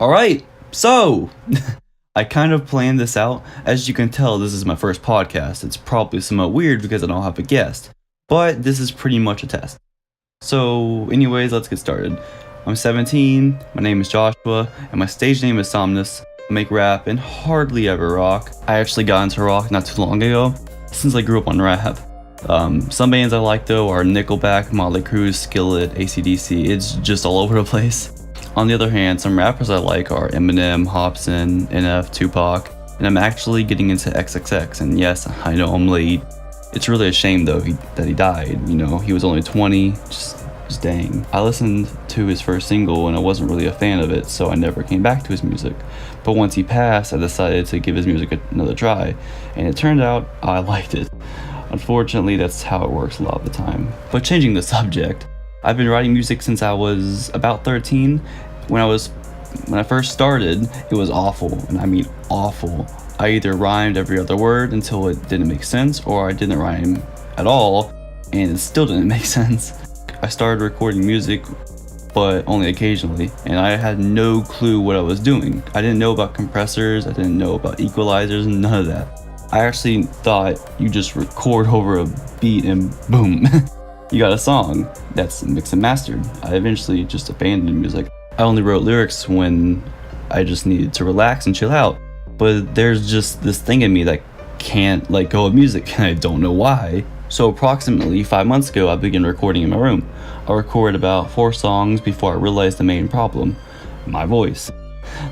Alright, so I kind of planned this out. As you can tell, this is my first podcast. It's probably somewhat weird because I don't have a guest, but this is pretty much a test. So, anyways, let's get started. I'm 17, my name is Joshua, and my stage name is Somnus. I make rap and hardly ever rock. I actually got into rock not too long ago, since I grew up on rap. Some bands I like though are Nickelback, Motley Crue, Skillet, AC/DC. It's just all over the place. On the other hand, some rappers I like are Eminem, Hobson, NF, Tupac, and I'm actually getting into XXX, and yes, I know I'm late. It's really a shame though that he died. You know, he was only 20, just dang. I listened to his first single and I wasn't really a fan of it, so I never came back to his music. But once he passed, I decided to give his music another try, and it turned out I liked it. Unfortunately, that's how it works a lot of the time. But changing the subject, I've been writing music since I was about 13. When I first started, it was awful, and I mean awful. I either rhymed every other word until it didn't make sense, or I didn't rhyme at all, and it still didn't make sense. I started recording music, but only occasionally, and I had no clue what I was doing. I didn't know about compressors, I didn't know about equalizers, none of that. I actually thought you just record over a beat and boom, you got a song that's mixed and mastered. I eventually just abandoned music. I only wrote lyrics when I just needed to relax and chill out. But there's just this thing in me that can't let go of music, and I don't know why. So approximately 5 months ago, I began recording in my room. I recorded about 4 songs before I realized the main problem: my voice.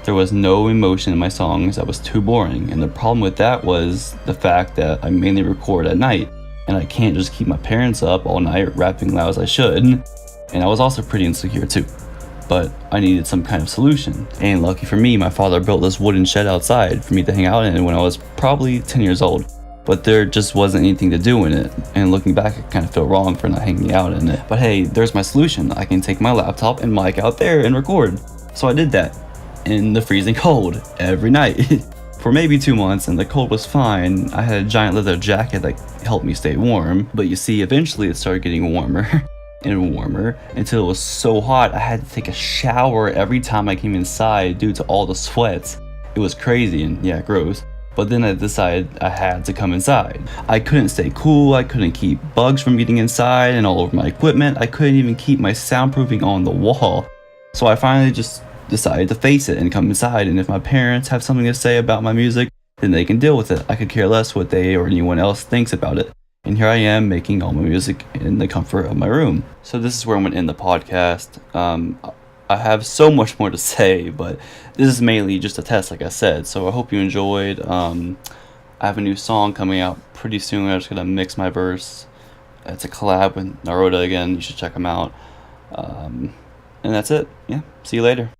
There was no emotion in my songs. I was too boring, and the problem with that was the fact that I mainly record at night, and I can't just keep my parents up all night rapping loud as I should. And I was also pretty insecure too, but I needed some kind of solution. And lucky for me, my father built this wooden shed outside for me to hang out in when I was probably 10 years old. But there just wasn't anything to do in it, and looking back, I kind of feel wrong for not hanging out in it. But hey, there's my solution. I can take my laptop and mic out there and record. So I did that in the freezing cold every night for maybe 2 months, and the cold was fine. I had a giant leather jacket that helped me stay warm, but you see, eventually it started getting warmer and warmer until it was so hot I had to take a shower every time I came inside due to all the sweats. It was crazy and yeah, gross. But then I decided I had to come inside. I couldn't stay cool, I couldn't keep bugs from getting inside and all over my equipment. I couldn't even keep my soundproofing on the wall. So I finally just decided to face it and come inside, and if my parents have something to say about my music, then they can deal with it. I could care less what they or anyone else thinks about it. And here I am making all my music in the comfort of my room. So this is where I'm going to end the podcast. I have so much more to say, but this is mainly just a test, like I said. So I hope you enjoyed. I have a new song coming out pretty soon. I'm just going to mix my verse. It's a collab with Naroda again. You should check them out. And that's it. Yeah, see you later.